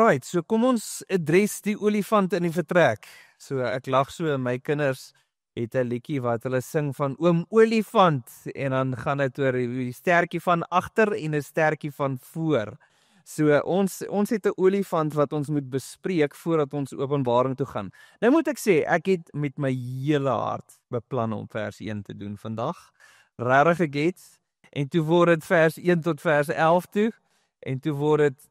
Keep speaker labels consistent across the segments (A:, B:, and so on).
A: Alright, so kom ons adres die olifant in die vertrek. So ek lag so, my kinders het 'n liedjie wat hulle sing van oom olifant en dan gaan dit oor die stertjie van agter en 'n stertjie van voor. So ons het 'n olifant wat ons moet bespreek voordat ons Openbaring toe gaan. Nou moet ek sê, ek het met my hele hart beplan om vers 1 te doen vandag. Regtig ek het. En toe word dit vers 1 tot vers 11 toe en toe word dit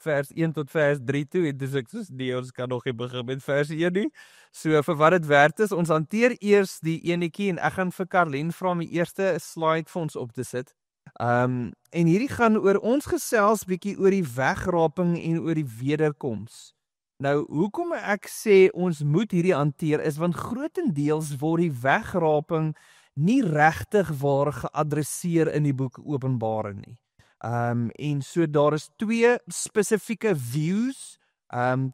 A: vers 1 tot vers 3 toe, en dus ek soos, nee, ons kan nog nie begin met vers 1 nie. So vir wat dit werd is, ons hanteer eers die enetjie, en ek gaan vir Carlien vra om die eerste slide vir ons op te sit. En hierdie gaan oor ons gesels bietjie oor die wegraping en oor die wederkoms. Nou, hoekom ek sê ons moet hierdie hanteer is, want grootendeels word die wegraping nie regtig waar geadresseer in die boek Openbaring nie. En so daar is twee spesifieke views,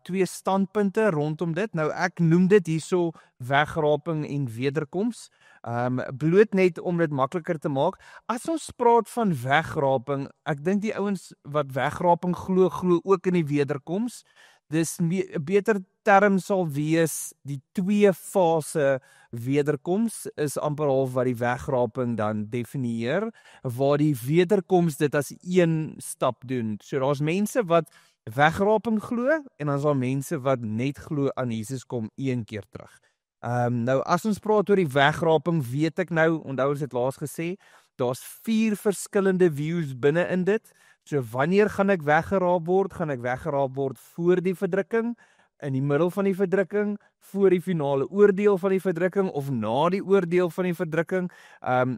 A: twee standpunte rondom dit. Nou ek noem dit hierso wegraping en wederkoms, bloot net om dit makliker te maak. As ons praat van wegraping, ek dink die ouens wat wegraping glo ook in die wederkoms. Dis 'n beter term sal wees die twee fase wederkoms is amper half wat die wegraping dan definieer, waar die wederkoms dit as een stap doen. So daar's mense wat wegraping glo en dan is daar mense wat net glo aan Jesus kom een keer terug. Nou as ons praat oor die wegraping, weet ek nou, onthou ons het laas gesê, daar's 4 verskillende views binne in dit. So wanneer gaan ek weggeraap word? Gaan ek weggeraap word voor die verdrukking, in die middel van die verdrukking, voor die finale oordeel van die verdrukking of na die oordeel van die verdrukking?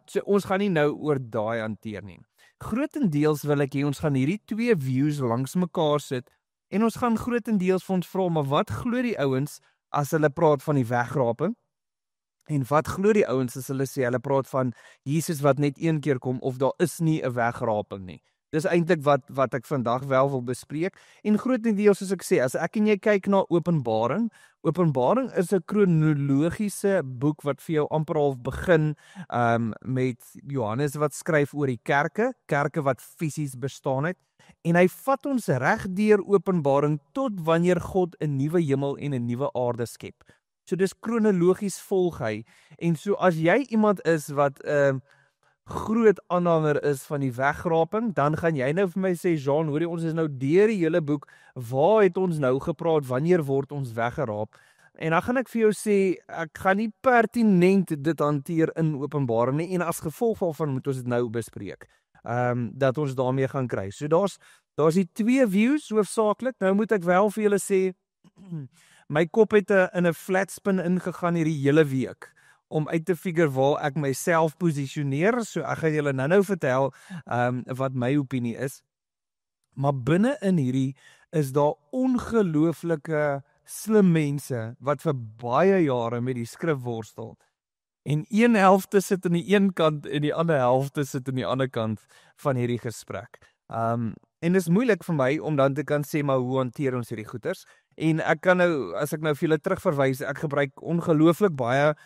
A: So ons gaan nie nou oor daai hanteer nie. Grootendeels wil ek hê ons gaan hierdie twee views langs mekaar sit en ons gaan grootendeels vir ons vra, maar wat glo die ouens as hulle praat van die wegraping? En wat glo die ouens as hulle sê hulle praat van Jesus wat net een keer kom of daar is nie 'n wegraping nie? Dis eintlik wat ek vandag wel wil bespreek. En grootendeels soos ek sê, as ek en jy kyk na Openbaring, Openbaring is 'n kronologiese boek wat vir jou amper half begin met Johannes wat skryf oor die kerke wat fisies bestaan het. En hy vat ons reg deur Openbaring tot wanneer God 'n nuwe hemel en 'n nuwe aarde skep. So dis kronologies volg hy. En so as jy iemand is wat groot aanhanger is van die wegraping, dan gaan jy nou vir my sê, Jean, hoorie, ons is nou deur die hele boek, waar het ons nou gepraat, wanneer word ons weggeraap? En dan gaan ek vir jou sê, ek gaan nie pertinent dit hanteer in Openbaring nie, en as gevolg daarvan moet ons dit nou bespreek, dat ons daarmee gaan kry. So daar's die twee views hoofsaaklik. Nou moet ek wel vir julle sê, my kop het in 'n flat spin ingegaan hierdie hele week, om uit te figure waar ek myself posisioneer, so ek gaan julle nou vertel wat my opinie is. Maar binne in hierdie is daar ongelooflike slim mense wat vir baie jare met die skrif worstel. En een helfte sit aan die een kant en die ander helfte sit aan die ander kant van hierdie gesprek. En dit is moeilik vir my om dan te kan sê, maar hoe hanteer ons hierdie goeters? En ek kan nou, as ek nou vir julle terugverwys, ek gebruik ongelooflik baie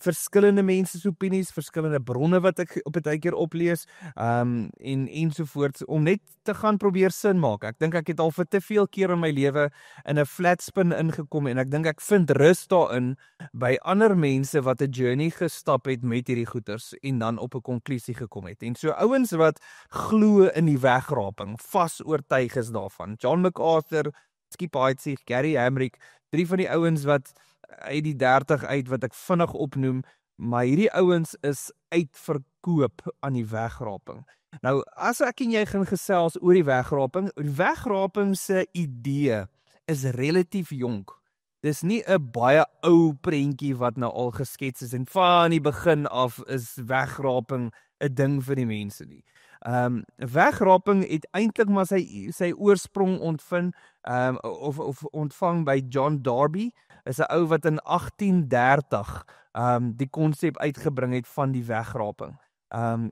A: verskillende mense se opinies, verskillende bronne wat ek op 'n tydjie oplees, en ensovoorts, om net te gaan probeer sin maak. Ek dink ek het al vir te veel keer in my lewe in 'n flat spin ingekom, en ek dink ek vind rus daarin by ander mense wat 'n journey gestap het met hierdie goeters, en dan op 'n konklusie gekom het. En so ouens wat glo in die wegraping, vas oortuig is daarvan. John MacArthur, Skip Heitzig, Gary Hamrick, 3 van die ouens wat uit die 30 uit wat ek vinnig opnoem, maar hierdie ouens is uitverkoop aan die wegraping. Nou, as ek en jy gaan gesels oor die wegraping se idee is relatief jonk. Dis nie 'n baie ou prentjie wat nou al geskets is en van die begin af is wegraping 'n ding vir die mense nie. Wegraping het eintlik maar sy oorsprong of ontvang by John Darby, is 'n ou wat in 1830 die konsep uitgebring het van die wegraping.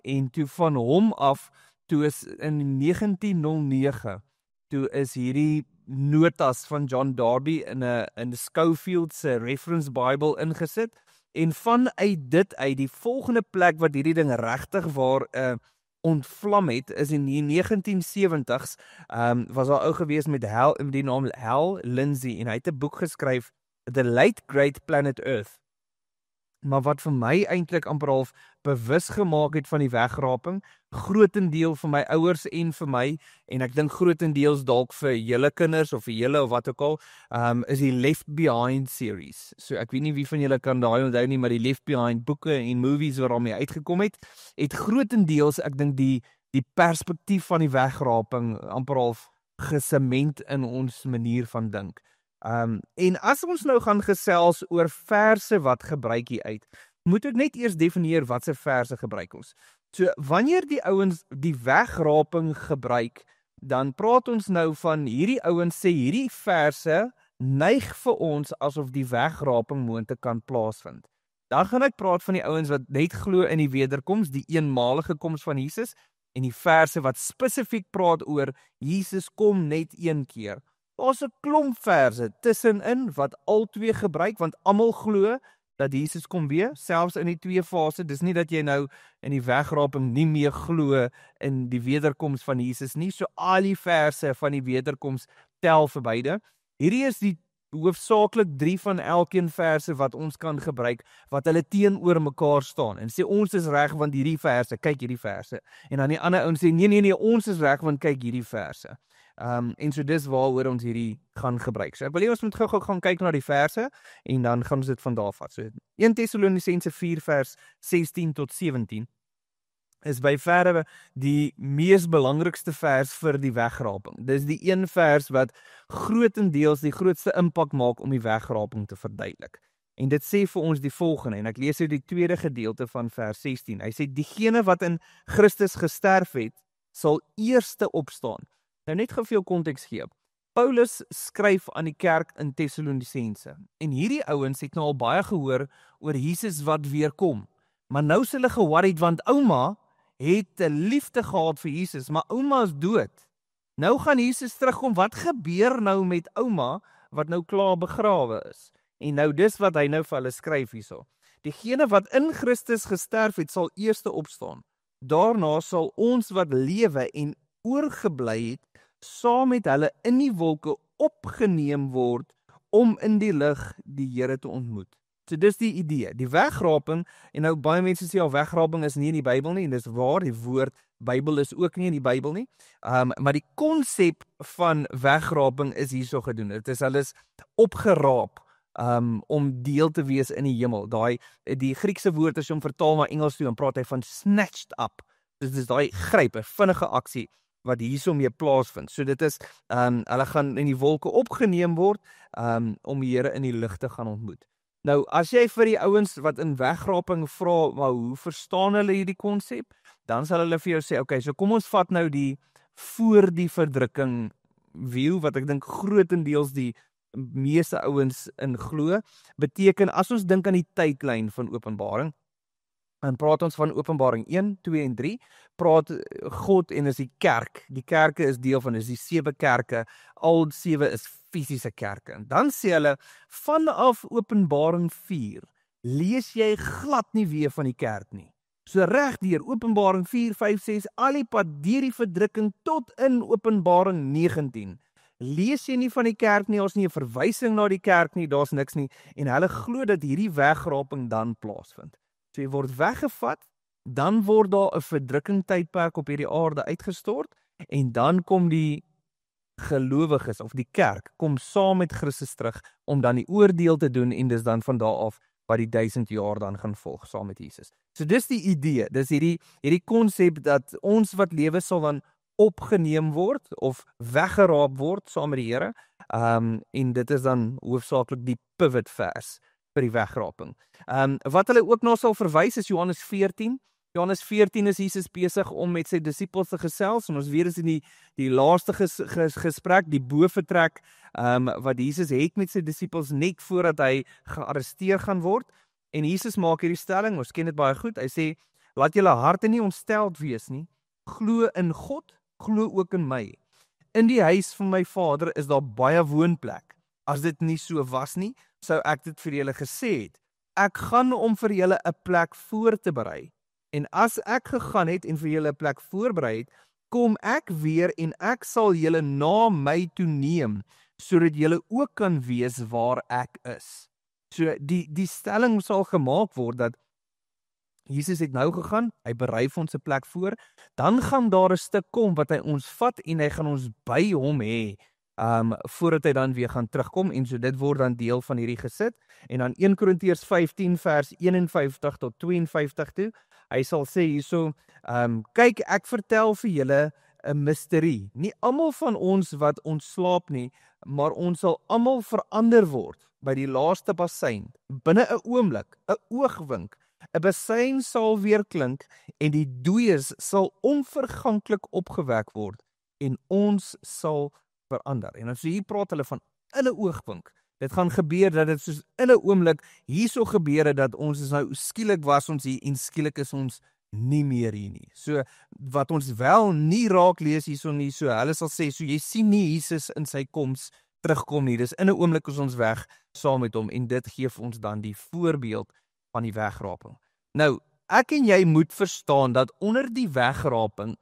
A: En toe van hom af, toe is in 1909, toe is hierdie notas van John Darby in 'n Schofield se Reference Bible ingesit, en vanuit dit uit die volgende plek wat hierdie ding regtig waar ontvlam het, is in die 1970s, was daar ou gewees met die naam Hal Lindsey, en hy het 'n boek geskryf, The Late Great Planet Earth. Maar wat vir my eintlik amper half bewus gemaak het van die wegraping, grotendeel vir my ouers en vir my, en ek dink grootendeels dalk vir julle kinders of vir julle of wat ook al, is die Left Behind series. So ek weet nie wie van julle kan daai onthou nie, maar die Left Behind boeke en movies wat daarmee uitgekom het grootendeels, ek dink die perspektief van die wegraping amper half gesement in ons manier van dink. En as ons nou gaan gesels oor verse wat gebruik hier uit, moet ek net eers definieer wat se verse gebruik ons. So wanneer die ouens die wegraping gebruik, dan praat ons nou van hierdie ouens sê hierdie verse neig vir ons asof die wegraping moontlik kan plaasvind. Dan gaan ek praat van die ouens wat net glo in die wederkoms, die eenmalige koms van Jesus, en die verse wat spesifiek praat oor Jesus kom net een keer. Daar's 'n klomp verse tussenin wat albei gebruik, want almal glo dat Jesus kom weer, selfs in die twee fases. Dis nie dat jy nou in die wegraping nie meer glo in die wederkoms van Jesus nie. So al die verse van die wederkoms tel vir beide. Hierdie is die hoofsaaklik 3 van elkeen verse wat ons kan gebruik, wat hulle teenoor mekaar staan, en sê ons is reg want hierdie verse, kyk hierdie verse, en dan die ander ouens sê nee, ons is reg want kyk hierdie verse. En so dis waaroor ons hierdie gaan gebruik. So ek wil hê ons moet gou gaan kyk na die verse, en dan gaan ons dit van daar af. So 1 Tessalonisense 4 vers 16 tot 17 is by verre die mees belangrikste vers vir die wegraping. Dis die een vers wat grootendeels die grootste impak maak om die wegraping te verduidelik. En dit sê vir ons die volgende, en ek lees uit die tweede gedeelte van vers 16. Hy sê, diegene wat in Christus gesterf het, sal eerste opstaan. Nou net geveel konteks gee. Paulus skryf aan die kerk in Tessalonisense, en hierdie ouens het nou al baie gehoor oor Jesus wat weer kom. Maar nou is hulle geworried, want ouma het 'n liefde gehad vir Jesus, maar ouma is dood. Nou gaan Jesus terugkom, wat gebeur nou met ouma, wat nou klaar begrawe is? En nou dis wat hy nou vir hulle skryf hierso. Diegene wat in Christus gesterf het, sal eerste opstaan. Daarna sal ons wat lewe en oorgebly het, saam met hulle in die wolke opgeneem word, om in die lig die Here te ontmoet. So dis die idee, die wegraping, en nou baie mense sê al wegraping is nie in die Bybel nie, en dis waar, die woord Bybel is ook nie in die Bybel nie, maar die konsep van wegraping is hierso gedoen, dit is alles opgeraap, om deel te wees in die hemel. Die Griekse woord as jy hom vertaal na Engels toe, en praat hy van snatched up, dus dis daai gryp, 'n vinnige aksie, wat hierso mee plaasvind. So dit is, hulle gaan in die wolke opgeneem word, om die Here in die lig te gaan ontmoet. Nou, as jy vir die ouens wat in wegraping vra, maar hoe verstaan hulle hierdie konsep? Dan sal hulle vir jou sê, okay, so kom ons vat nou die voor die verdrukking view, wat ek dink grootendeels die meeste ouens in glo, beteken, as ons dink aan die tydlyn van Openbaring, dan praat ons van Openbaring 1, 2 en 3, praat God en is die kerk. Die kerke is deel van, is die 7 kerke, al 7 is fisiese kerke. En dan sê hulle, vanaf Openbaring 4, lees jy glad nie weer van die kerk nie. So reg deur Openbaring 4, 5, 6, al die pad deur die verdrukking tot in Openbaring 19. Lees jy nie van die kerk nie, daar's nie 'n verwysing na die kerk nie, daar's niks nie, en hulle glo dat hierdie wegraping dan plaasvind. So jy word weggevat, dan word daar 'n verdrukking tydperk op hierdie aarde uitgestort, en dan kom die gelowiges of die kerk kom saam met Christus terug om dan die oordeel te doen, en dis dan van daar af wat die 1000 jaar dan gaan volg saam met Jesus. So dis die idee, dis hierdie konsep dat ons wat lewe sal dan opgeneem word of weggeraap word saam met die Here, en dit is dan hoofsaaklik die pivot vers vir die wegraping. Wat hulle ook nog sal verwys is Johannes 14. Johannes 14 is Jesus besig om met sy disippels te gesels, en ons weet is in die laaste gesprek, die bovertrek, wat Jesus het met sy disippels net voordat hy gearresteer gaan word, en Jesus maak hierdie stelling, ons ken dit baie goed, hy sê, laat julle harte nie ontsteld wees nie, glo in God, glo ook in my. In die huis van my Vader is daar baie woonplek. As dit nie so was nie, sou ek dit vir julle gesê het. Ek gaan om vir julle 'n plek voor te berei. En as ek gegaan het en vir julle 'n plek voorberei het, kom ek weer en ek sal julle na my toe neem, sodat julle ook kan wees waar ek is. So die stelling sal gemaak word dat Jesus het nou gegaan, hy berei vir ons 'n plek voor, dan gaan daar 'n stuk kom wat hy ons vat en hy gaan ons by hom hê, voordat hy dan weer gaan terugkom, en so dit word dan deel van hierdie gesit. En dan 1 Korintiërs 15 vers 51 tot 52 toe, hy sal sê hierso, kyk, ek vertel vir julle 'n misterie. Nie almal van ons wat ontslaap nie, maar ons sal almal verander word by die laaste bassein, binne 'n oomblik, 'n oogwink. 'n Bassein sal weer klink en die dooies sal onverganklik opgewek word en ons sal verander. En as hier praat hulle van in 'n oogwink. Dit gaan gebeur dat dit soos in 'n oomblik hierso gebeur het dat ons is nou skielik was ons hier en skielik is ons nie meer hier nie. So wat ons wel nie raak lees hierso nie, so hulle sal sê, so jy sien nie Jesus in sy koms terugkom nie. Dis in 'n oomblik is ons weg saam met hom en dit gee vir ons dan die voorbeeld van die wegraping. Nou, ek en jy moet verstaan dat onder die wegraping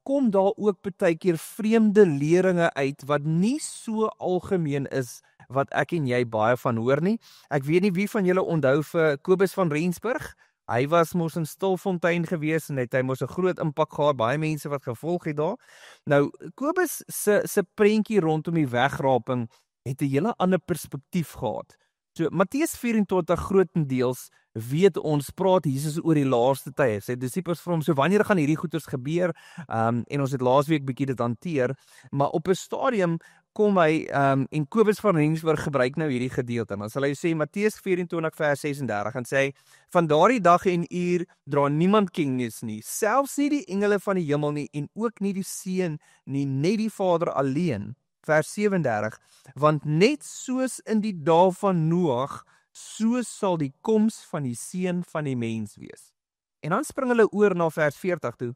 A: kom daar ook baie keer vreemde leringe uit wat nie so algemeen is wat ek en jy baie van hoor nie. Ek weet nie wie van julle onthou vir Kobus van Rensburg. Hy was mos in Stilfontein gewees en hy mos 'n groot impak gehad, baie mense wat gevolg het daar. Nou, Kobus se prentjie rondom die wegraping het 'n hele ander perspektief gehad. So Matteus 24 grootendeels weet ons praat Jesus oor die laaste tye. Sy disippels vra hom, so wanneer gaan hierdie goeters gebeur? En ons het laasweek bietjie dit hanteer, maar op 'n stadium kom hy en Kobus van Rensburg gebruik nou hierdie gedeelte. Dan sal hy sê Matteus 24 vers 36 en sê, van daardie dag en uur dra niemand kennis nie, selfs nie die engele van die hemel nie en ook nie die Seun nie, net die Vader alleen. Vers 37, want net soos in die dae van Noag, so sal die koms van die Seun van die mens wees. En dan spring hulle oor na vers 40 toe.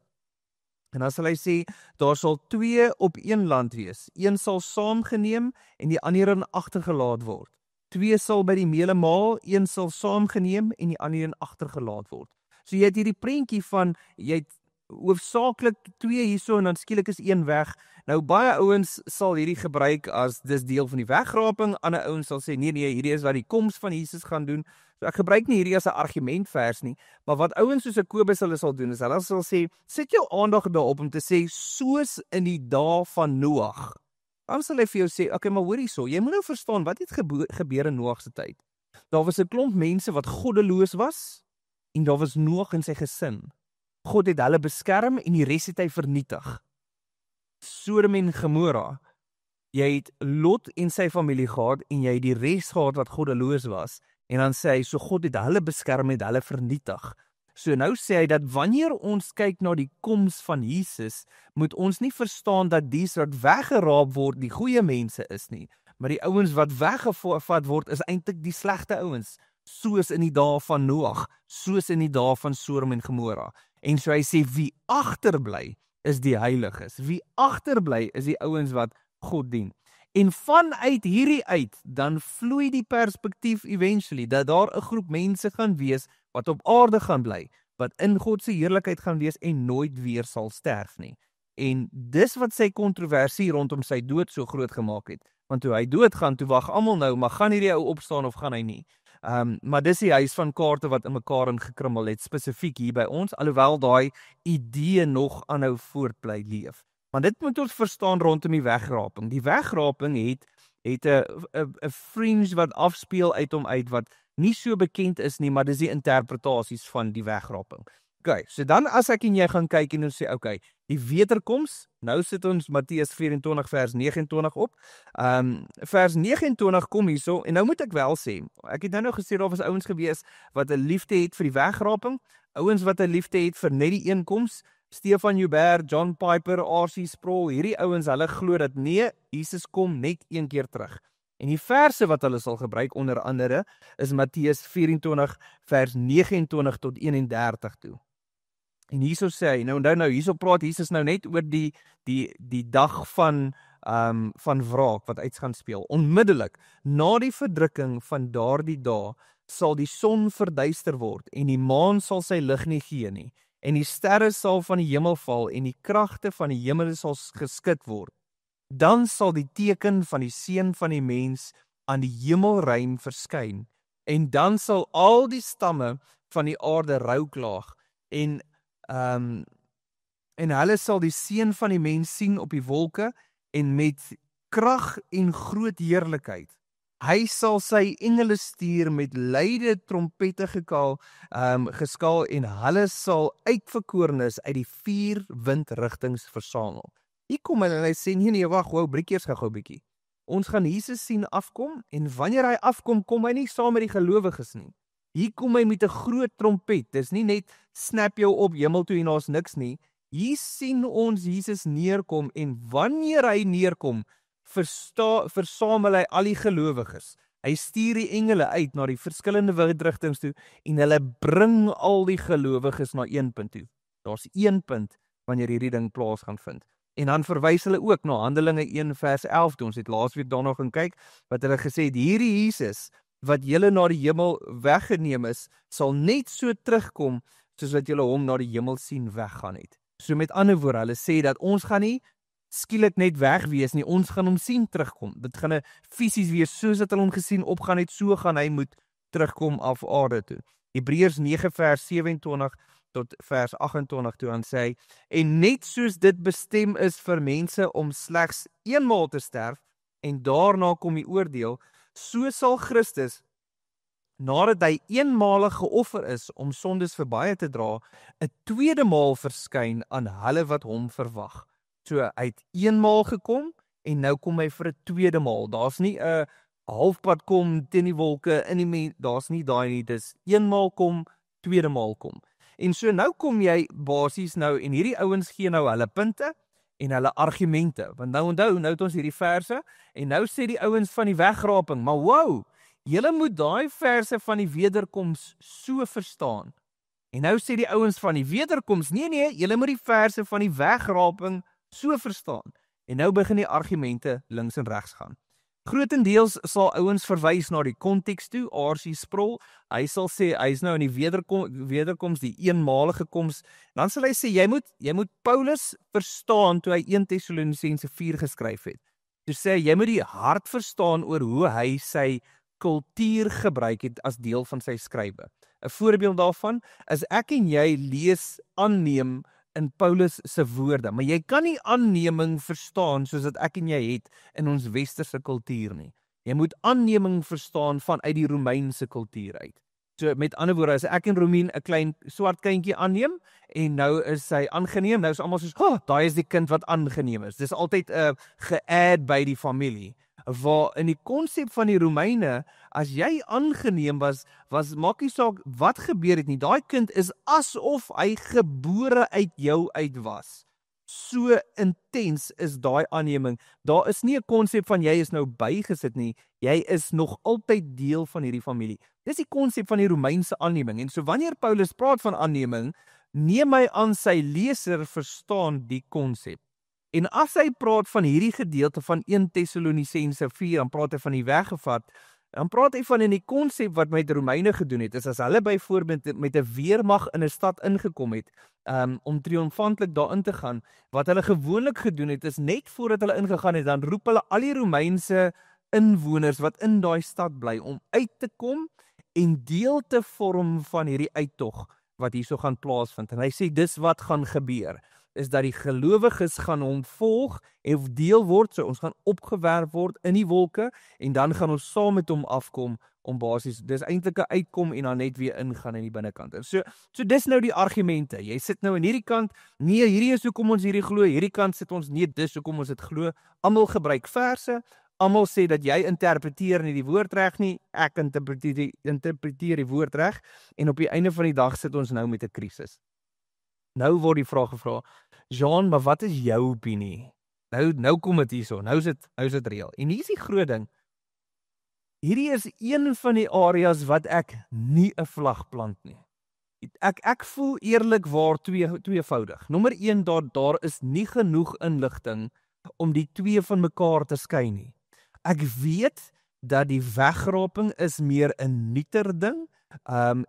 A: En dan sal hy sê, daar sal 2 op een land wees. Een sal saamgeneem en die ander in agtergelaat word. 2 sal by die meule maal, een sal saamgeneem en die ander in agtergelaat word. So jy het hierdie prentjie van, jy het hoofsaaklik 2 hierso en dan skielik is 1 weg. Nou baie ouens sal hierdie gebruik as dis deel van die wegraping, ander ouens sal sê nee, hierdie is wat die koms van Jesus gaan doen. So ek gebruik nie hierdie as 'n argumentvers nie, maar wat ouens soos Kobus hulle sal doen is hulle sal sê, sit jou aandag daarop om te sê soos in die dae van Noag. Dan sal hy vir jou sê, okay, maar hoor hierso, jy moet nou verstaan wat het gebeur in Noag se tyd. Daar was 'n klomp mense wat goddeloos was en daar was Noag en sy gesin. God het hulle beskerm en die res het hy vernietig. Sodom en Gomorra. Jy het Lot en sy familie gehad en jy het die res gehad wat goddeloos was. En dan sê hy, so God het hulle beskerm en hulle vernietig. So nou sê hy dat wanneer ons kyk na die koms van Jesus, moet ons nie verstaan dat die wat weggeraap word die goeie mense is nie, maar die ouens wat weggevat word is eintlik die slegte ouens, soos in die dae van Noag, soos in die dae van Sodom en Gomorra. En so hy sê, wie agterbly is die heiliges, wie agterbly is die ouens wat God dien. En vanuit hierdie uit, dan vloei die perspektief eventually, dat daar 'n groep mense gaan wees, wat op aarde gaan bly, wat in God se heerlikheid gaan wees en nooit weer sal sterf nie. En dis wat sy kontroversie rondom sy dood so groot gemaak het. Want toe hy doodgaan, toe wag almal nou, maar gaan hierdie ou opstaan of gaan hy nie? Maar dis die huis van kaarte wat in mekaar ingekrummel het, spesifiek hier by ons, alhoewel daai idee nog aanhou voortbly leef. Maar dit moet ons verstaan rondom die wegraping. Die wegraping het 'n fringe wat afspeel uit hom uit, wat nie so bekend is nie, maar dis die interpretasies van die wegraping. Okay, so dan as ek en jy gaan kyk en ons sê, okay, die wederkoms, nou sit ons Matteus 24 vers 29 op. Vers 29 kom hierso, en nou moet ek wel sê, ek het nou gesê, daar was ouens gewees wat 'n liefde het vir die wegraping, ouens wat 'n liefde het vir net die eenkoms, Stefan Joubert, John Piper, R.C. Sproul, hierdie ouens, hulle glo dat nee, Jesus kom net een keer terug. En die verse wat hulle sal gebruik onder andere is Matteus 24 vers 29 tot 31 toe. En hierso sê hy, nou hierso praat Jesus nou net oor die dag van van wraak wat uit gaan speel. Onmiddellik, na die verdrukking van daardie dae, sal die son verduister word, en die maan sal sy lig nie gee nie, en die sterre sal van die hemel val, en die kragte van die hemel sal geskit word. Dan sal die teken van die seun van die mens aan die hemelruim verskyn, en dan sal al die stamme van die aarde rou klaag, en hulle sal die seun van die mens sien op die wolke, en met krag en groot heerlikheid. Hy sal sy engele stuur met luide trompette geskaal, en hulle sal uitverkorenes uit die 4 windrigtings versamel. Hier kom hulle en hy sê, nee, wag, breek eers gou bietjie. Ons gaan Jesus sien afkom, en wanneer hy afkom, kom hy nie saam met die gelowiges nie. Hier kom hy met 'n groot trompet, dis nie net snap jou op hemel toe en daar's niks nie. Hier sien ons Jesus neerkom, en wanneer hy neerkom, versamel hy al die gelowiges. Hy stuur die engele uit na die verskillende windrigtings toe, en hulle bring al die gelowiges na een punt toe. Daar's een punt wanneer hierdie ding plaas gaan vind. En dan verwys hulle ook na Handelinge 1 vers 11, toe ons het laasweek daarna gaan kyk, wat hulle gesê het, hierdie Jesus, wat julle na die hemel weggeneem is, sal net so terugkom, soos wat julle hom na die hemel sien weggaan het. So met ander woorde, hulle sê dat ons gaan nie skielik net weg wees nie, ons gaan hom sien terugkom. Dit gaan 'n fisies wees, soos dat hulle hom gesien opgaan het, so gaan hy moet terugkom af aarde toe. Hebreërs 9 vers 27 tot vers 28 toe aan sê, en net soos dit bestem is vir mense om slegs eenmaal te sterf, en daarna kom die oordeel, so sal Christus, nadat hy eenmalig geoffer is om sondes vir baie te dra, 'n tweede maal verskyn aan hulle wat hom verwag. So hy het eenmaal gekom, en nou kom hy vir 'n tweede maal. Daar's nie 'n halfpad kom teen die wolke in die daar's nie daai nie, dis eenmaal kom, tweede maal kom. En so nou kom jy basies nou, en hierdie ouens gee nou hulle punte en hulle argumente, want nou onthou, nou het ons hierdie verse, en nou sê die ouens van die wegraping, maar wow, julle moet daai verse van die wederkoms so verstaan. En nou sê die ouens van die wederkoms, nee, julle moet die verse van die wegraping so verstaan. En nou begin die argumente links en regs gaan. Grotendeels sal ouens verwys na die konteks toe, R.C. Sproul, hy sal sê, hy is nou in die wederkoms, die eenmalige koms, dan sal hy sê, jy moet Paulus verstaan, toe hy 1 Tessalonisense 4 geskryf het. Toe sê, jy moet die hart verstaan oor hoe hy sy kultuur gebruik het as deel van sy skrywe. 'n Voorbeeld daarvan is ek en jy lees aanneem in Paulus se woorde, maar jy kan nie aanneming verstaan soos wat ek en jy het in ons westerse kultuur nie. Jy moet aanneming verstaan vanuit die Romeinse kultuur uit. So met ander woorde, as ek en Romien 'n klein swart kindjie aanneem, en nou is hy aangeneem, nou is almal soos, daai is die kind wat aangeneem is. Dis altyd 'n ge-add by die familie. Waar in die konsep van die Romeine, as jy aangeneem was maak nie saak wat gebeur het nie, daai kind is asof hy gebore uit jou uit was. So intens is daai aanneming. Daar is nie 'n konsep van jy is nou bygesit nie, jy is nog altyd deel van hierdie familie. Dis die konsep van die Romeinse aanneming. En so wanneer Paulus praat van aanneming, neem hy aan sy leser verstaan die konsep. En as hy praat van hierdie gedeelte van 1 Tessalonisense 4, dan praat hy van die weggevat, dan praat hy van in die konsep wat met Romeine gedoen het, is as hulle byvoorbeeld met 'n weermag in 'n stad ingekom het, om triomfantlik daarin te gaan, wat hulle gewoonlik gedoen het, is net voordat hulle ingegaan het, dan roep hulle al die Romeinse inwoners wat in daai stad bly, om uit te kom en deel te vorm van hierdie uittog wat hierso gaan plaasvind. En hy sê, dis wat gaan gebeur, is dat die gelowiges gaan hom volg en deel word, so ons gaan opgewerp word in die wolke, en dan gaan ons saam met hom afkom, om basies, dis eintlik 'n uitkom en dan net weer ingaan in die binnekant. So dis nou die argumente, jy sit nou in hierdie kant, nee, hierdie is hoekom ons hierdie glo, hierdie kant sit ons, nee, dis hoekom ons dit glo, almal gebruik verse, almal sê dat jy interpreteer nie die woord reg nie, ek interpreteer die woord reg, en op die einde van die dag sit ons nou met 'n krisis. Nou word die vraag gevra, Jean, maar wat is jou opinie? Nou kom dit hierso, nou is dit reël. En hier is die groot ding. Hierdie is een van die areas wat ek nie 'n vlag plant nie. Ek voel eerlikwaar tweevoudig. Nommer 1, daar is nie genoeg inligting om die twee van mekaar te skei nie. Ek weet dat die wegraping is meer 'n nuuter ding,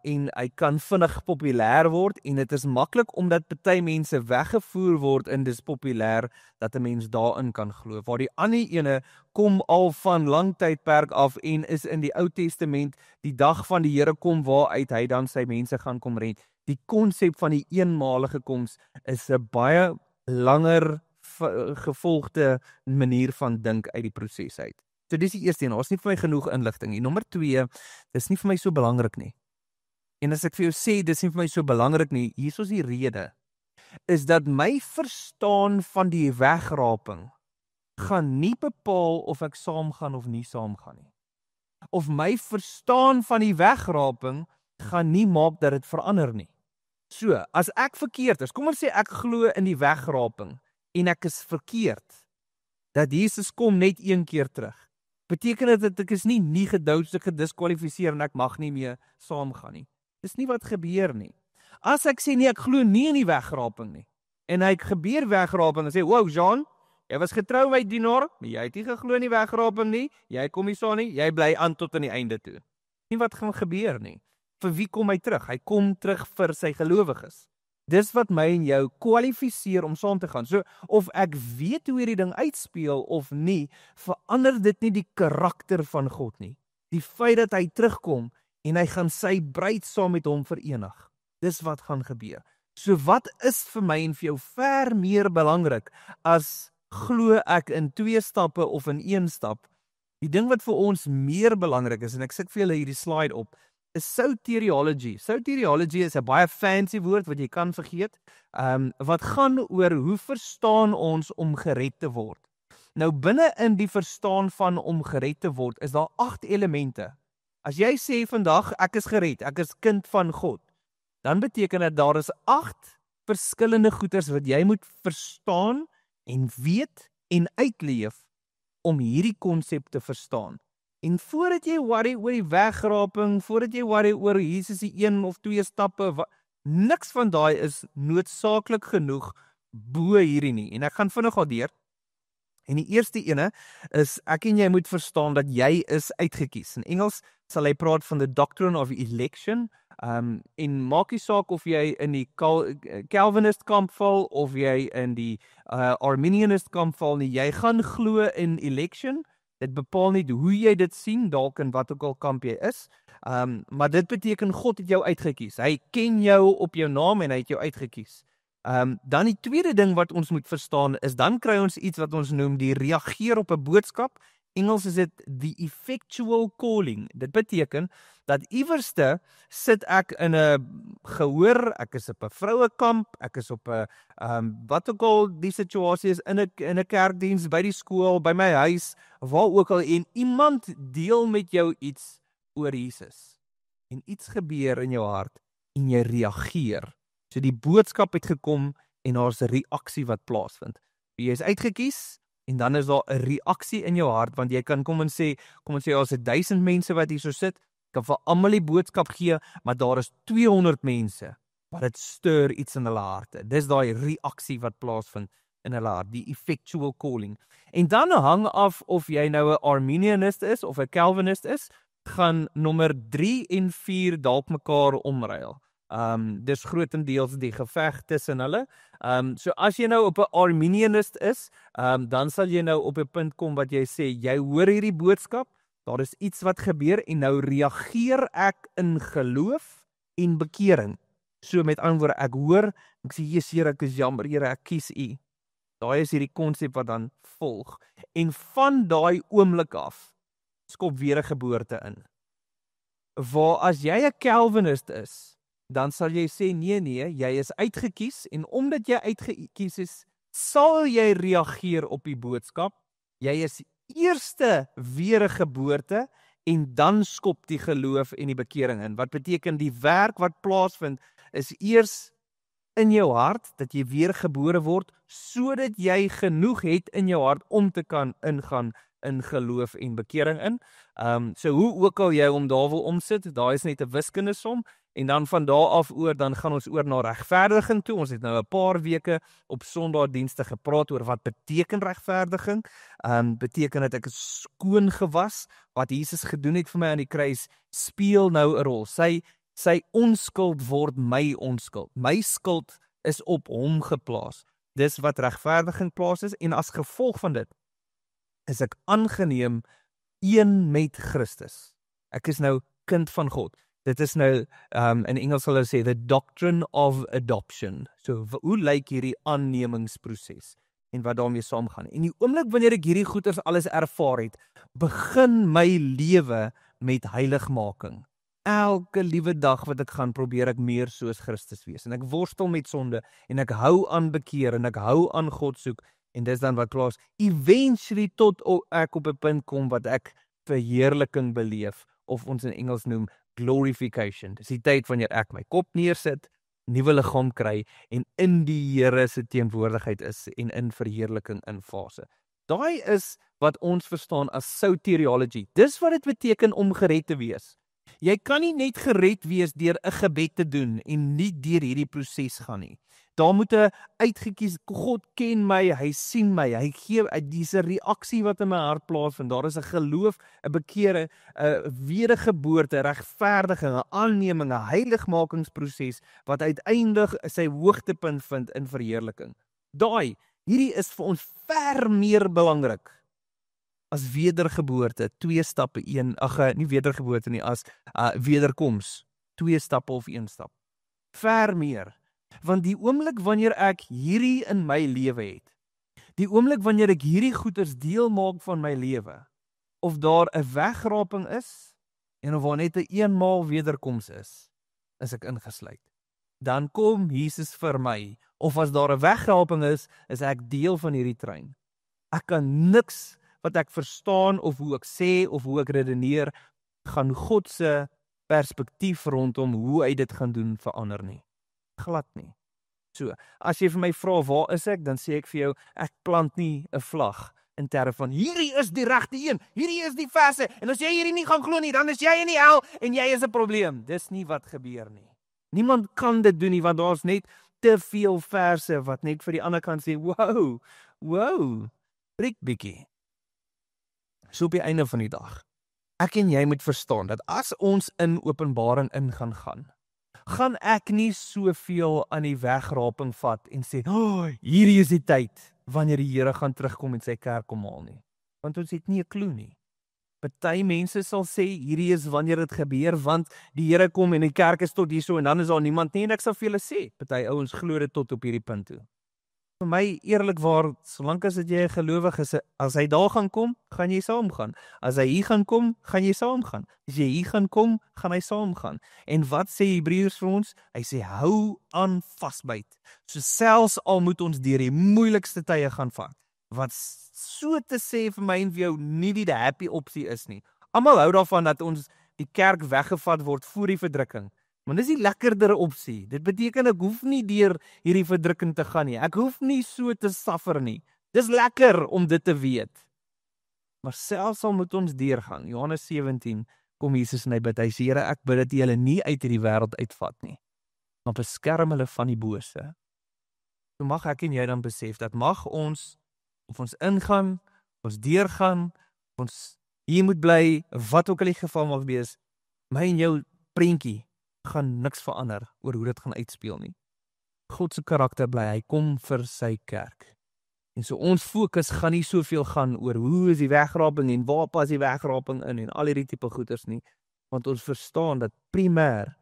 A: en hy kan vinnig populêr word en dit is maklik omdat party mense weggevoer word en dis populêr dat 'n mens daarin kan glo. Waar die ander ene kom al van lang tydperk af en is in die Ou Testament, die dag van die Here kom waaruit hy dan sy mense gaan kom red. Die konsep van die eenmalige koms is 'n baie langer gevolgde manier van dink uit die proses uit. So dis die eerste een, daar's nie vir my genoeg inligting nie. Nommer 2, dis nie vir my so belangrik nie. En as ek vir jou sê, dis nie vir my so belangrik nie, hier is die rede, is dat my verstaan van die wegraping gaan nie bepaal of ek saamgaan of nie saamgaan nie. Of my verstaan van die wegraping gaan nie maak dat dit verander nie. So, as ek verkeerd is, kom ons sê ek glo in die wegraping en ek is verkeerd, dat Jesus kom net een keer terug. Beteken dit dat ek is nie gediskwalifiseer en ek mag nie meer saamgaan nie. Dis nie wat gebeur nie. As ek sê nee, ek glo nie in die wegraping nie, en hy gebeur wegraping en sê, wow Jean, jy was getrou by Dinor, maar jy het nie geglo in die wegraping nie, jy kom nie saam nie, jy bly aan tot aan die einde toe. Nie wat gaan gebeur nie. Vir wie kom hy terug? Hy kom terug vir sy gelowiges. Dis wat my en jou kwalifiseer om saam te gaan. So, of ek weet hoe hierdie ding uitspeel of nie, verander dit nie die karakter van God nie. Die feit dat hy terugkom en hy gaan sy bruid saam met hom verenig. Dis wat gaan gebeur. So wat is vir my en vir jou ver meer belangrik as glo ek in 2 stappe of in 1 stap? Die ding wat vir ons meer belangrik is, en ek sit vir julle hierdie slide op, is soteriology. Soteriology is 'n baie fancy woord wat jy kan vergeet, wat gaan oor hoe verstaan ons om gered te word. Nou binne in die verstaan van om gered te word, is daar 8 elemente. As jy sê vandag, ek is gered, ek is kind van God, dan beteken dit daar is 8 verskillende goeders wat jy moet verstaan en weet en uitleef om hierdie konsep te verstaan. En voordat jy worry oor die wegraping, voordat jy worry oor Jesus die 1 of 2 stappe, niks van daai is noodsaaklik genoeg bo hierdie nie. En ek gaan vinnig gaan deur. En die eerste ene is, ek en jy moet verstaan dat jy is uitgekies. In Engels sal hy praat van the doctrine of election, en maak nie saak of jy in die Calvinist kamp val, of jy in die Arminianist kamp val nie, jy gaan glo in election. Dit bepaal nie hoe jy dit sien, dalk in wat ook al kamp jy is, maar dit beteken God het jou uitgekies. Hy ken jou op jou naam en hy het jou uitgekies. Dan die tweede ding wat ons moet verstaan is, dan kry ons iets wat ons noem die reageer op 'n boodskap. Engels is dit the effectual calling. Dit beteken dat iewerste sit ek in 'n gehoor, ek is op 'n vrouekamp, ek is op 'n wat ook al die situasie is, in 'n kerkdiens, by die skool, by my huis, waar ook al, en iemand deel met jou iets oor Jesus. En iets gebeur in jou hart en jy reageer. So die boodskap het gekom en daar's 'n reaksie wat plaasvind. Jy is uitgekies en dan is daar 'n reaksie in jou hart, want jy kan kom ons sê daar's 1000 mense wat hier so sit, kan vir almal die boodskap gee, maar daar is 200 mense wat dit stuur iets in hulle harte. Dis daai reaksie wat plaasvind in hulle hart, die effectual calling. En dan hang af of jy nou 'n Arminianist is of 'n Calvinist is, gaan nommer 3 en 4 dalk mekaar omruil. Dis grootendeels die geveg tussen hulle. So as jy nou op 'n Arminianist is, dan sal jy nou op 'n punt kom wat jy sê, jy hoor hierdie boodskap, daar is iets wat gebeur en nou reageer ek in geloof en bekering. So met ander woorde, ek hoor, ek sê, Jesus Here, ek is jammer, Here, ek kies U. Daai is hierdie konsep wat dan volg. En van daai oomblik af, skop wedergeboorte in. Waar as jy 'n Calvinist is, dan sal jy sê, nee, jy is uitgekies, en omdat jy uitgekies is, sal jy reageer op die boodskap. Jy is eerste wedergeboorte, en dan skop die geloof en die bekering in. Wat beteken die werk wat plaasvind, is eers in jou hart, dat jy weergebore word, sodat jy genoeg het in jou hart om te kan ingaan in geloof en bekering in. So hoe ook al jy hom daar wil omsit, daar is net 'n wiskundesom. En dan van daar af dan gaan ons oor na regverdiging toe. Ons het nou 'n paar weke op Sondagdienste gepraat oor wat beteken regverdiging. Beteken dat ek is skoon gewas. Wat Jesus gedoen het vir my aan die kruis speel nou 'n rol. Sy onskuld word my onskuld. My skuld is op hom geplaas. Dis wat regverdiging plaas is en as gevolg van dit is ek aangeneem een met Christus. Ek is nou kind van God. Dit is nou, in Engels sal hulle sê, the doctrine of adoption. So, hoe lyk hierdie aannemingsproses en wat daarmee saamgaan? En die oomblik wanneer ek hierdie goeders alles ervaar het, begin my lewe met heiligmaking. Elke liewe dag wat ek gaan, probeer ek meer soos Christus wees. En ek worstel met sonde, en ek hou aan bekeer, en ek hou aan God soek, en dis dan wat plaas, eventually tot ek op 'n punt kom wat ek verheerliking beleef, of ons in Engels noem glorification. Dis die tyd wanneer ek my kop neersit, nuwe liggaam kry en in die Here se teenwoordigheid is en in verheerliking in fase. Daai is wat ons verstaan as soteriology. Dis wat dit beteken om gered te wees. Jy kan nie net gered wees deur 'n gebed te doen en nie deur hierdie proses gaan nie. Daar moet 'n uitgekies, God ken my, hy sien my, hy gee dis 'n reaksie wat in my hart plaasvind. Daar is 'n geloof, 'n bekering, 'n wedergeboorte, regverdiging, 'n aanneming, 'n heiligmakingsproses wat uiteindelik sy hoogtepunt vind in verheerliking. Hierdie is vir ons ver meer belangrik as wedergeboorte, 2 stappe, nie wedergeboorte nie, as wederkoms, 2 stappe of 1 stap. Ver meer. Want die oomblik wanneer ek hierdie in my lewe het, die oomblik wanneer ek hierdie goeders deel maak van my lewe, of daar 'n wegraping is, en of daar net 'n eenmaal wederkoms is ek ingesluit. Dan kom Jesus vir my, of as daar 'n wegraping is ek deel van hierdie trein. Ek kan niks wat ek verstaan, of hoe ek sê, of hoe ek redeneer, gaan God se perspektief rondom hoe hy dit gaan doen verander nie. Glad nie. So, as jy vir my vra, waar is ek? Dan sê ek vir jou, ek plant nie 'n vlag in terme van, hierdie is die regte een, hierdie is die verse, en as jy hierdie nie gaan glo nie, dan is jy in die hel, en jy is 'n probleem. Dis nie wat gebeur nie. Niemand kan dit doen nie, want daar's net te veel verse, wat net vir die ander kant sê, wow, prik bietjie. So op die einde van die dag, ek en jy moet verstaan, dat as ons in Openbaring gaan ek nie soveel aan die wegraping vat en sê, hierdie is die tyd, wanneer die Here gaan terugkom en sy kerk kom haal nie. Want ons het nie 'n klou nie. Party mense sal sê, hierdie is wanneer dit gebeur, want die Here kom en die kerk is tot hierso, en dan is daar niemand nie, en ek sal vir julle sê, party ouens glo dit tot op hierdie punt toe. Vir my, eerlikwaar, solank as dit jy 'n gelowige is, as hy daar gaan kom, gaan jy saamgaan. As hy hier gaan kom, gaan jy saamgaan. As jy hier gaan kom, gaan hy saamgaan. En wat sê Hebreërs vir ons? Hy sê, hou aan vasbyt. So selfs al moet ons deur die moeilikste tye gaan vat, wat so te sê vir my en vir jou nie die happy opsie is nie. Almal hou daarvan dat ons die kerk weggevat word voor die verdrukking. Maar dis die lekkerdere opsie. Dit beteken ek hoef nie deur hierdie verdrukking te gaan nie. Ek hoef nie so te suffer nie. Dis lekker om dit te weet. Maar selfs al moet ons deurgaan. Johannes 17 kom Jesus en hy bid. Hy sê, Here, ek bid dat U hulle nie uit hierdie wêreld uitvat nie, maar beskerm hulle van die bose. So mag ek en jy dan besef dat mag ons, of ons ingaan, ons deurgaan, ons hier moet bly, wat ook al die geval mag wees, my en jou prentjie gaan niks verander oor hoe dit gaan uitspeel nie. God se karakter bly, hy kom vir sy kerk. En so ons fokus gaan nie soveel gaan oor hoe is die wegraping en waar pas die wegraping in en al hierdie tipe goeders nie, want ons verstaan dat primêr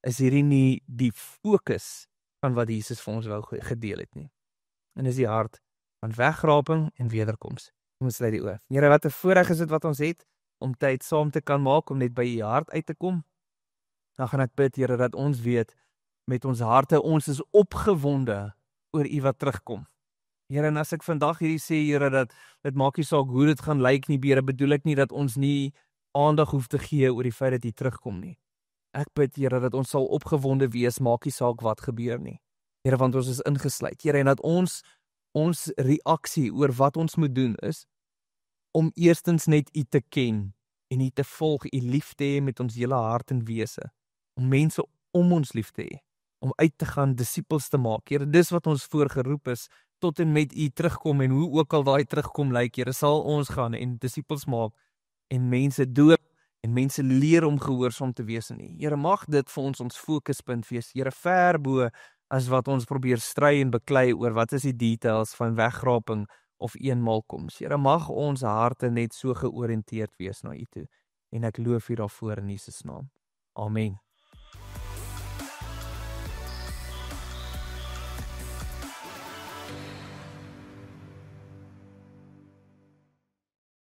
A: is hierdie nie die fokus van wat Jesus vir ons wou gedeel het nie. En dis die hart van wegraping en wederkoms. Ons sluit die oë. Here, wat 'n voorreg is dit wat ons het om tyd saam te kan maak om net by U hart uit te kom. Dan gaan ek bid, Here, dat ons weet met ons harte, ons is opgewonde oor U wat terugkom. Here, en as ek vandag hierdie sê, Here, dat dit maak nie saak hoe dit gaan lyk nie, Here, bedoel ek nie dat ons nie aandag hoef te gee oor die feit dat U terugkom nie. Ek bid, Here, dat ons sal opgewonde wees, maak nie saak wat gebeur nie. Here, want ons is ingesluit. Here, en dat ons reaksie oor wat ons moet doen is, om eerstens net U te ken en U te volg, U lief te hê met ons hele hart en wese, om mense om ons lief te hê, om uit te gaan disippels te maak. Here, dis wat ons voorgeroep is, tot en met U terugkom, en hoe ook al daai terugkom lyk, Here, sal ons gaan en disippels maak, en mense doop, en mense leer om gehoorsaam te wees aan U. Here, mag dit vir ons fokuspunt wees, Here, ver bo as wat ons probeer stry en beklei oor wat is die details van wegraping of eenmaalkoms. Here, mag ons harte net so georiënteerd wees na U toe, en ek loof U daarvoor in Jesus naam. Amen.